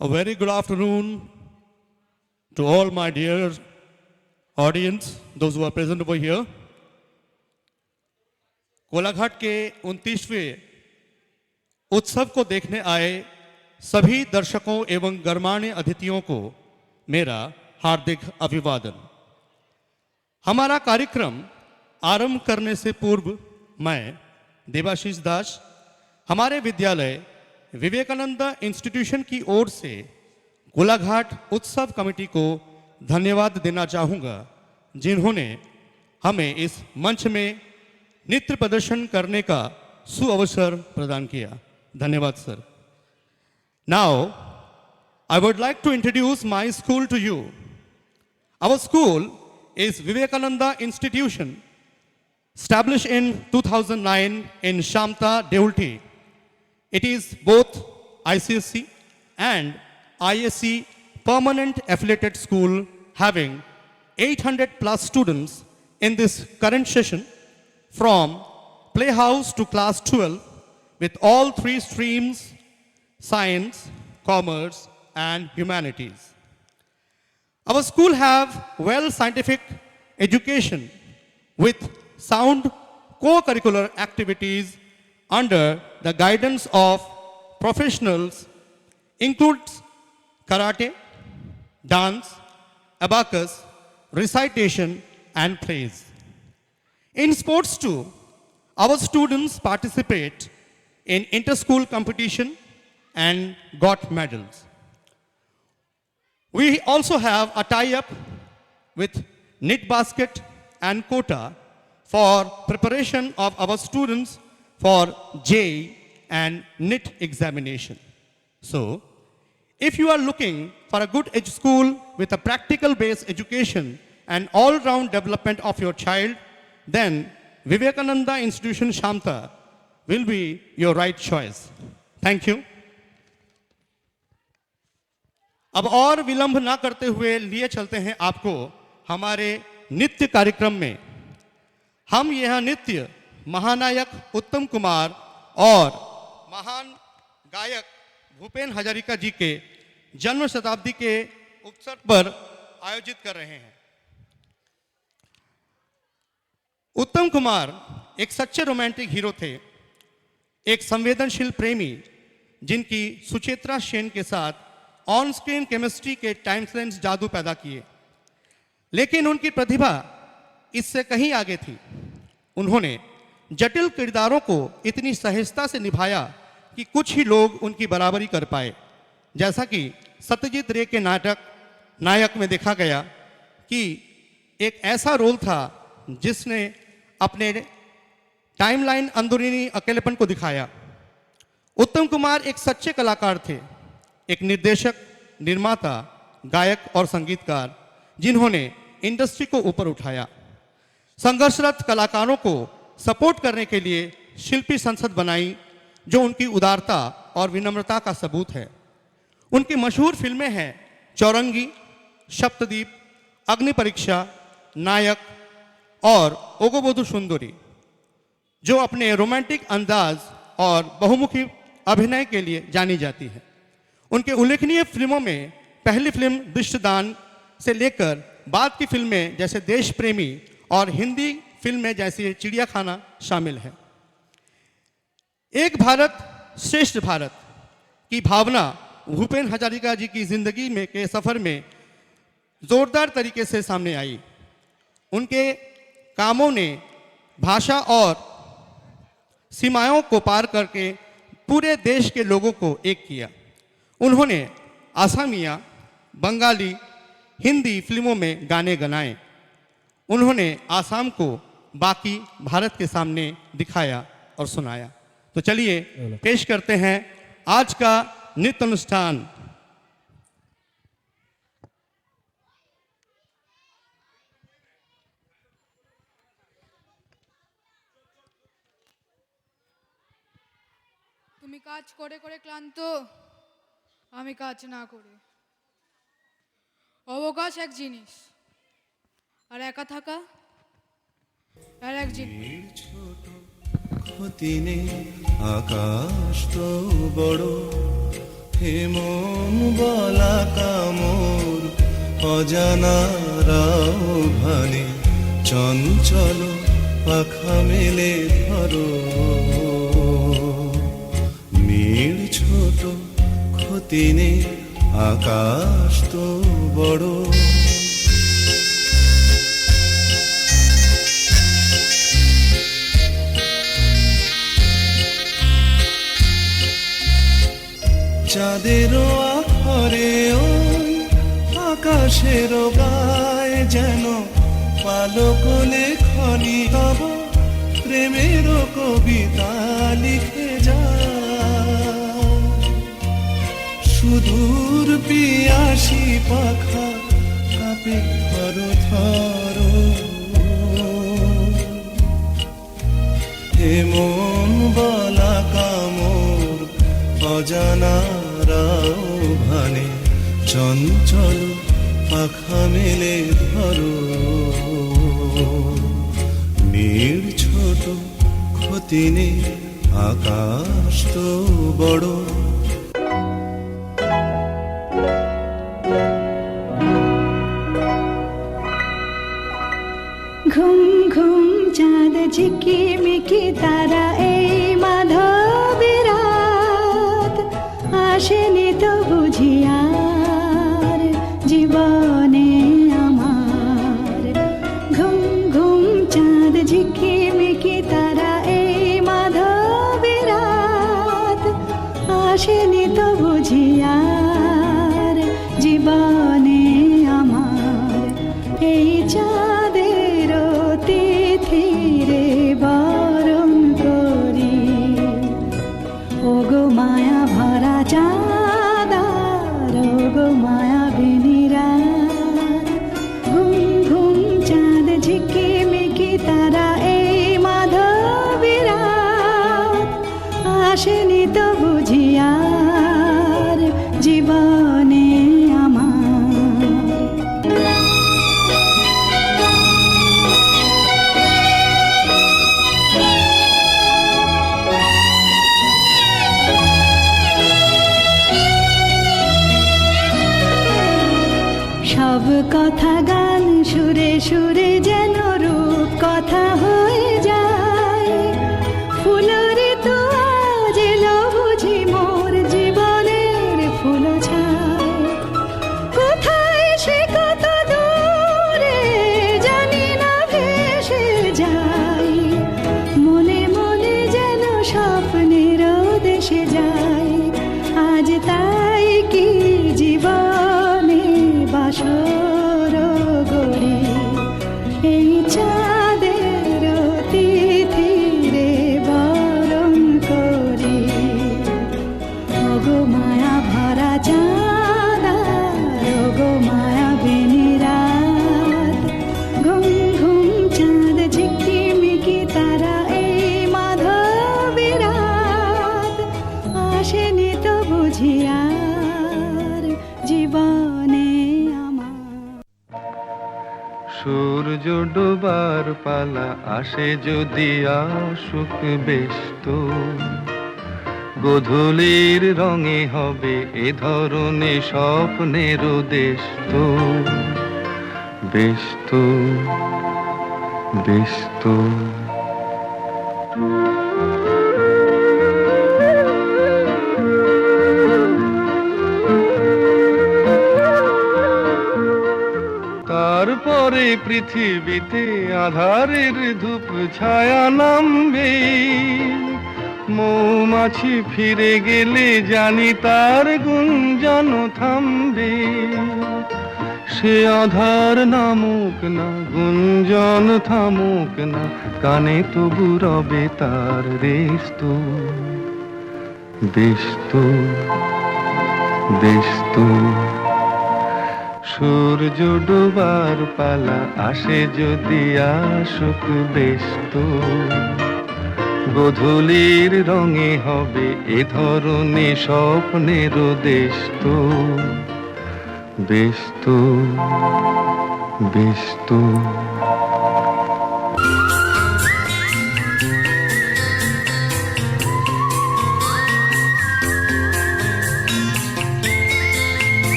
A very good afternoon to all my dear audience, those who are present over here. Kolaghat के 29वें उत्सव को देखने आए सभी दर्शकों एवं गणमान्य अतिथियों को मेरा हार्दिक अभिवादन। हमारा कार्यक्रम आरंभ करने से पूर्व मैं देवाशीष दास हमारे विद्यालय विवेकानंद इंस्टीट्यूशन की ओर से कोलाघाट उत्सव कमेटी को धन्यवाद देना चाहूँगा, जिन्होंने हमें इस मंच में नृत्य प्रदर्शन करने का सुअवसर प्रदान किया। धन्यवाद sir. Now, I would like to introduce my school to you. Our school is Vivekananda Institution, established in 2009 in Shamta, Deulti. It is both ICSE and ISC permanent affiliated school having 800 plus students in this current session from playhouse to class 12 with all three streams: science, commerce and humanities. Our school have well scientific education with sound co-curricular activities under the guidance of professionals, includes karate, dance, abacus, recitation and plays. In sports too, our students participate in inter-school competition and got medals. We also have a tie-up with Knit Basket and Kota for preparation of our students for JEE and NIT examination. So, if you are looking for a good school with a practical based education and all-round development of your child, then Vivekananda Institution Shamta will be your right choice. Thank you. अब और विलंब ना करते हुए लिए चलते हैं आपको हमारे नृत्य कार्यक्रम में। हम यह नृत्य महानायक उत्तम कुमार और महान गायक भूपेन हजारिका जी के जन्म शताब्दी के अवसर पर आयोजित कर रहे हैं। उत्तम कुमार एक सच्चे रोमांटिक हीरो थे, एक संवेदनशील प्रेमी जिनकी सुचेत्रा सेन के साथ ऑन स्क्रीन केमिस्ट्री के टाइमलेस जादू पैदा किए, लेकिन उनकी प्रतिभा इससे कहीं आगे थी। उन्होंने जटिल किरदारों को इतनी सहजता से निभाया कि कुछ ही लोग उनकी बराबरी कर पाए। जैसा कि सत्यजीत रे के नाटक नायक में देखा गया कि एक ऐसा रोल था जिसने अपने टाइमलाइन अंदरूनी अकेलेपन को दिखाया। उत्तम कुमार एक सच्चे कलाकार थे, एक निर्देशक, निर्माता, गायक और संगीतकार जिन्होंने इंडस्ट्री को ऊपर उठाया। संघर्षरत कलाकारों को सपोर्ट करने के लिए शिल्पी संसद बनाई, जो उनकी उदारता और विनम्रता का सबूत है। उनकी मशहूर फिल्में हैं चौरंगी, सप्तद्वीप, अग्नि परीक्षा, नायक और ओगोबोधु सुंदरी, जो अपने रोमांटिक अंदाज और बहुमुखी अभिनय के लिए जानी जाती है। उनके उल्लेखनीय फिल्मों में पहली फिल्म दृष्टदान से लेकर बाद की फिल्में जैसे देश प्रेमी और हिंदी फिल्में जैसे चिड़ियाखाना शामिल है। एक भारत श्रेष्ठ भारत की भावना भूपेन हजारिका जी की जिंदगी में के सफर में जोरदार तरीके से सामने आई। उनके कामों ने भाषा और सीमाओं को पार करके पूरे देश के लोगों को एक किया। उन्होंने असमिया, बंगाली, हिंदी फिल्मों में गाने गनाए। उन्होंने आसाम को बाकी भारत के सामने दिखाया और सुनाया। तो चलिए पेश करते हैं आज का नृत्य अनुष्ठान। তুমি কাজ করে করে ক্লান্ত, আমি কাজ না করে। অবকাশ এক জিনিস আর একা থাকা আর এক জিনিস। ক্ষতি নেই, আকাশ তো বড়, হে মন বলা কামর অজানারাও ভানে চঞ্চল পাখা মেলে ধরো নীড় ছোট ক্ষতি নেই আকাশ তো বড় চাঁদেরও আখরে ওই আকাশেরও গায়ে যেন পালক লেখনি তব প্রেমেরও কবিতা লিখে যায় সুদূর পিয়াসী পাখা কাঁপে থর থর হে মন বলা কামর অজানারাও ভানে চঞ্চল পাখা মেলে ধরো নীড় ছোট ক্ষতি নেই আকাশ তো বড় ঘুম ঘুম চাঁদ ঝিকিমিকি তারা এই মাধবের রাত আসেনি তো বুঝিয়ার জীবনে আমার ঘুম ঘুম চাঁদ ঝিকিমিকি তারা এই মাধবের রাত আসেনি তো বুঝিয়ার জীবনে আমার এই চাঁদের তিথিরে বরণ করি ওগো মায়া ভরা চাঁদার ওগো মায়া বিনিরা ঘুম ঘুম চাঁদ ঝিকিমিকি তারা এই মাধবের রাত আসেনি তো বুঝিয়ার জীবনে আমার সব কথা গান সুরে সুরে যেন রূপ কথা হয়ে যায় ফুলের তো আজ এলো বুঝি মোর জীবনের ফুল ছায় কোথায় সে কত দূরে জানি না ভেসে যাই মনে মনে যেন স্বপ্নের দেশে যাই আজ তাই কি জীবনে বাসর গড়ি এই চাঁদের তিথিরে বরণ করি ওগো মায়া ভরা চাঁদা ওগো মায়া বেনিরাত ঘুম ঘুম চাঁদ ঝিকিমিকি তারা এই মাধবের রাত আসেনি তো বুঝিয়ার জীবনে আমার সূর্য ডোবার পালা আসে যদি আসুক ব্যস্ত গোধূলির রঙে হবে এ ধরনের স্বপ্নের দেশ তো ব্যস্ত ব্যস্ত তারপরে পৃথিবীতে আধারের ধূপ ছায়া নামবে মৌমাছি ফিরে গেলে জানি তার গুঞ্জন থামবে সে আধার নামুক না গুঞ্জন থামুক না কানে তবু রবে তার রেস্ত ব্যস্ত ব্যস্ত সূর্য ডোবার পালা আসে যদি আসুক ব্যস্ত গোধূলির রঙে হবে এ ধরনের স্বপ্নের দেশ তো ব্যস্ত ব্যস্ত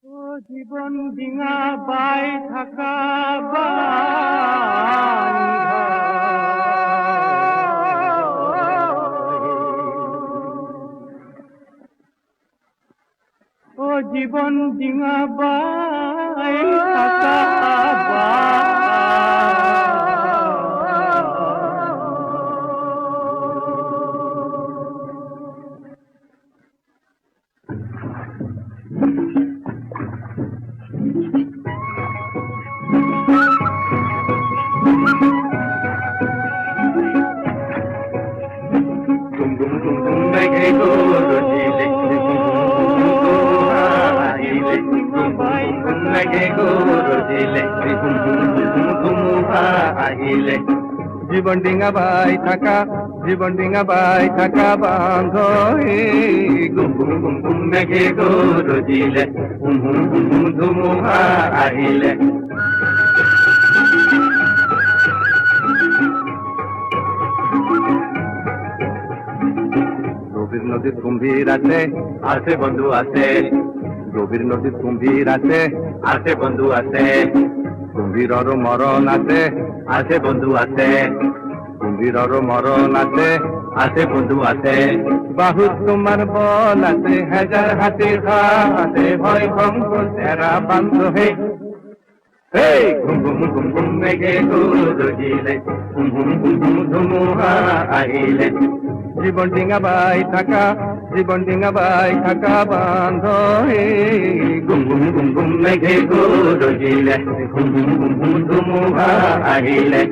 ও জীবন ডিঙা বাই থাকা ও জীবন ডিঙা বাই থাকা জীবন ডিঙা বাই থাকা জীবন ডিঙা বাই থাকা বান্ধ গুম গুম গুম গুম মেঘে গরজিলে হুম হুম হুম হুম ধুমুহা আহিলে গভীর নদীর কুম্ভীর আছে আছে বন্ধু আছে গভীর নদীর কুম্ভীর আছে আছে বন্ধু আছে কুম্ভীরও মরণ আছে আছে বন্ধু আছে কুম্ভীরও মরণ আছে আছে বন্ধু আছে বাহু তোমার বল আছে হাজার হাতের হাতে ভয় ভঙ্গ তেরা বান্ধ হে ঘুম ঘুম ঘুম ঘুম মেঘে গরজিলে হুম হুম হুম হুম ধুমুহা আহিলে জীবন ডিঙা বাই থাকা জীবন ডিঙা বাই থাকা বান্ধ হে গুম গুম গুম গুম মেঘে গরজিলে হুম হুম হুম হুম ধুমুহা আহিলে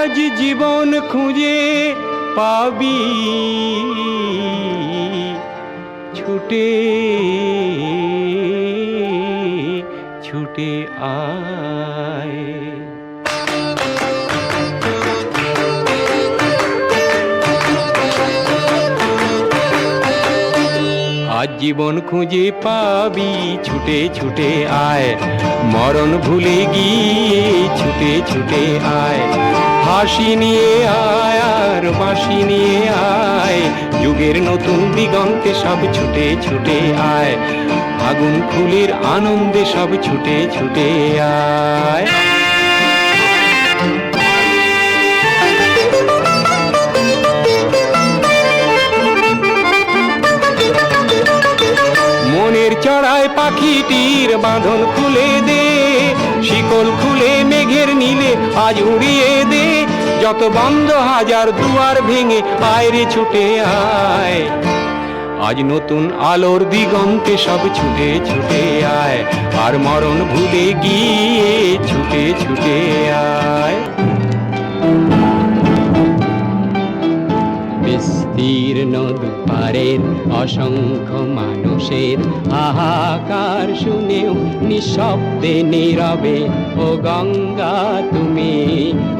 আজ জীবন খুঁজে পাবি ছুটে ছুটে আয় আজ জীবন খুঁজে পাবি ছুটে ছুটে আয় মরণ ভুলে গিয়ে ছুটে ছুটে আয় হাসি নিয়ে আয় আর বাঁশি নিয়ে আয় যুগের নতুন দিগন্তে সব ছুটে ছুটে আয় আগুন ফুলের আনন্দে সব ছুটে ছুটে আয় মনের চড়ায় পাখিটির বাঁধন খুলে দে শিকল খুলে মেঘের নীলে আজ উড়িয়ে দে যত বন্ধ হাজার দুয়ার ভেঙে আয় রে ছুটে আয় আজ নতুন আলোর দিগন্তে সব ছুটে ছুটে আয় আর মরণ ভুলে গিয়ে ছুটে ছুটে আয় বিস্তীর্ণ দুপারের অসংখ্য মানুষের হাহাকার শুনেও নিঃশব্দে নীরবে ও গঙ্গা তুমি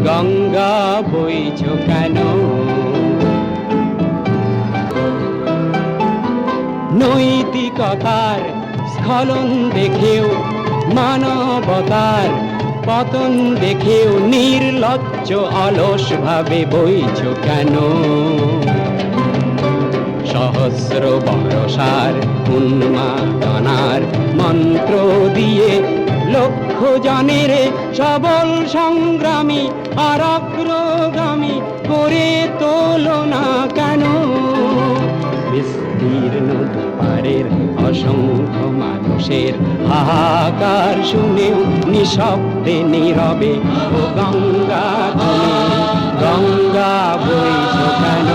গঙ্গা বইছ কেন নৈতিকতার স্খলন দেখেও মানবতার পতন দেখেও নির্লজ্জ অলস ভাবে বইছ কেন সহস্র বরসার উন্মাদনার মন্ত্র দিয়ে লক্ষ জনের সবল সংগ্রামী আর অগ্রগামী করে তোলো না কেন বিস্তীর্ণ দুপারের অসংখ্য মানুষের হাহাকার শুনেও নিঃশব্দে নীরবে ও গঙ্গা তুমি গঙ্গা বইছ কেন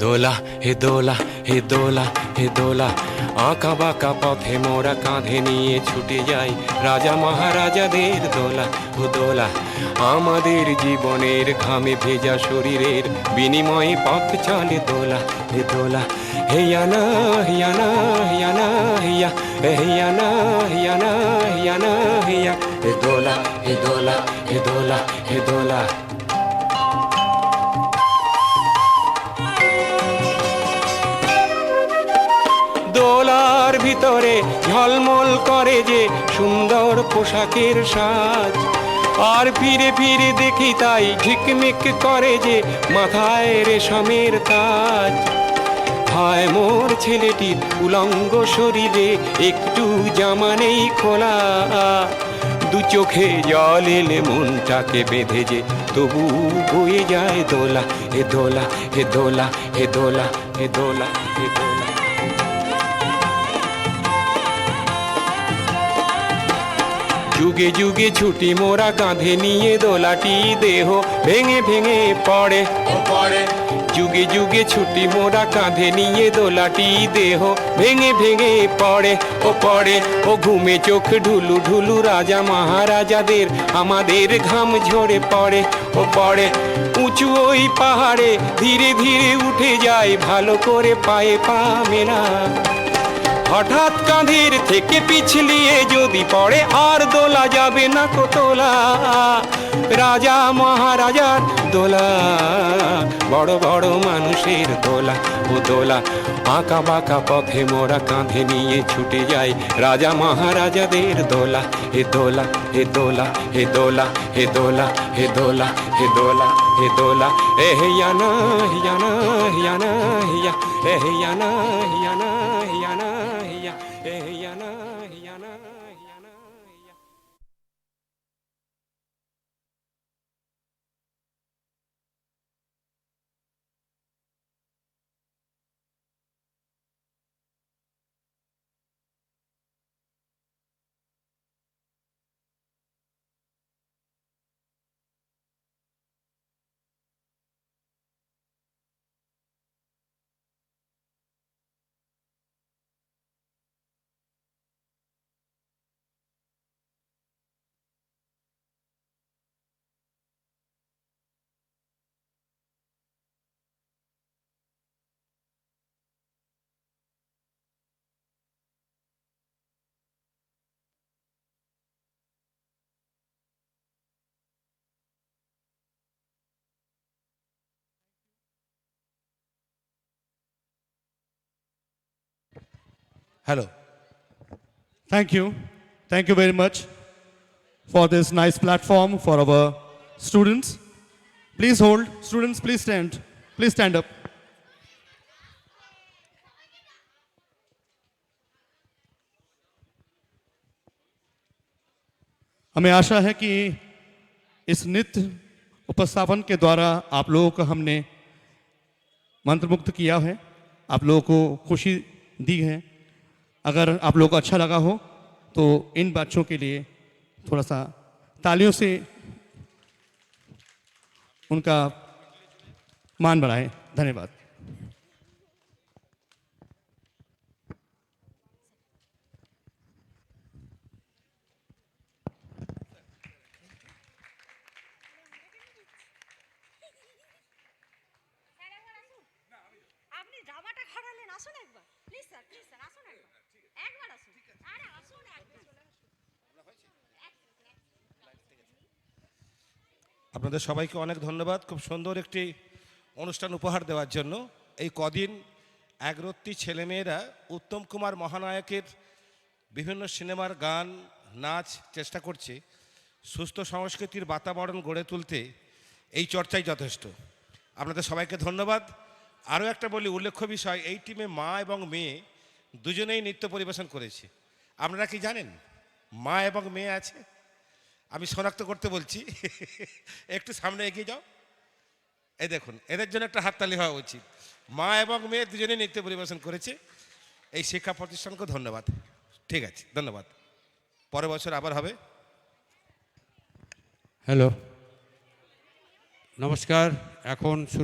দোলা হে দোলা হে দোলা হে দোলা আঁকা বাঁকা পথে মোরা কাঁধে নিয়ে ছুটে যাই রাজা মহারাজাদের দোলা ও দোলা আমাদের জীবনের ঘামে ভেজা শরীরের বিনিময়ে পথ চলে দোলা হে দোলা হেয়ানা হিয়ানা হিয়ানা হিয়া হেয়ানা হিয়ানা হিয়ানা হিয়া হে দোলা হে দোলা হে দোলা হে দোলা ভিতরে ঝলমল করে যে সুন্দর পোশাকের সাজ। আর ফিরে ফিরে দেখি তাই ঝিকমিক করে যে মাথায় রেশমের তাজ। হায় মোর ছেলেটির উলঙ্গ শরীরে একটু জামা নেই খোলা, দু চোখে জল এলে মনটাকে বেঁধে যে তবু বয়ে যায় দোলা, হে দোলা, হে দোলা, হে দোলা, হে দোলা, হে দোলা। যুগে যুগে ছুটি মোরা কাঁধে নিয়ে দোলাটি দেহ ভেঙে ভেঙে পড়ে ও পড়ে। যুগে যুগে ছুটি মোরা কাঁধে নিয়ে দোলাটি দেহ ভেঙে ভেঙে পড়ে ও পড়ে। ও ঘুমে চোখ ঢুলু ঢুলু রাজা মহারাজাদের আমাদের ঘাম ঝরে পড়ে ও পড়ে। উঁচু ওই পাহাড়ে ধীরে ধীরে উঠে যায় ভালো করে পায়ে পা মেলা। হঠাৎ কাঁধের থেকে পিছলিয়ে যদি পড়ে আর দোলা যাবে না কো তোলা। রাজা মহারাজার দোলা, বড় বড় মানুষের দোলা ও দোলা। আঁকা বাঁকা পথে মোরা কাঁধে নিয়ে ছুটে যাই রাজা মহারাজাদের দোলা, হে দোলা, হে দোলা, হে দোলা, হে দোলা, হে দোলা, হে দোলা, হে দোলা। এ হিয়ানা হিয়ানা হিয়ানা হিয়া, এ হিয়ানা হিয়ানা হিয়ানা হিয়া, এ হিয়ানা হিয়ানা হিয়ানা হিয়া। Hello. Thank you. Thank you very much for this nice platform for our students. Please hold. Students, please stand. Please stand up. हमें आशा है कि इस नृत्य उपस्थापन के द्वारा आप लोगों को हमने मंत्रमुग्ध किया है, आप लोगों को खुशी दी है। अगर आप लोगों को अच्छा लगा हो तो इन बच्चों के लिए थोड़ा सा तालियों से उनका मान बढ़ाएं। धन्यवाद। আপনি জামাটা খড়ালেন, আসুন একবার প্লিজ স্যার, প্লিজ স্যার আসুন একবার, একবার আসুন, আরে আসুন একবার। আপনাদের সবাইকে অনেক ধন্যবাদ খুব সুন্দর একটি অনুষ্ঠান উপহার দেওয়ার জন্য। এই কদিন একরত্তি ছেলেমেয়েরা উত্তম কুমার মহানায়কের বিভিন্ন সিনেমার গান নাচ চেষ্টা করছে। সুস্থ সংস্কৃতির বাতাবরণ গড়ে তুলতে এই চর্চাই যথেষ্ট। আপনাদের সবাইকে ধন্যবাদ। আরও একটা বলি, উল্লেখ্য বিষয়, এই টিমে মা এবং মেয়ে দুজনেই নৃত্য পরিবেশন করেছে। আপনারা কি জানেন মা এবং মেয়ে আছে? আমি শনাক্ত করতে বলছি, একটু সামনে এগিয়ে যাও। এই দেখুন, এদের জন্য একটা হাততালি হওয়া উচিত। মা এবং মেয়ে দুজনেই নৃত্য পরিবেশন করেছে। এই শিক্ষা প্রতিষ্ঠানকে ধন্যবাদ। ঠিক আছে, ধন্যবাদ। পরের বছর আবার হবে। হ্যালো, নমস্কার। এখন শুরু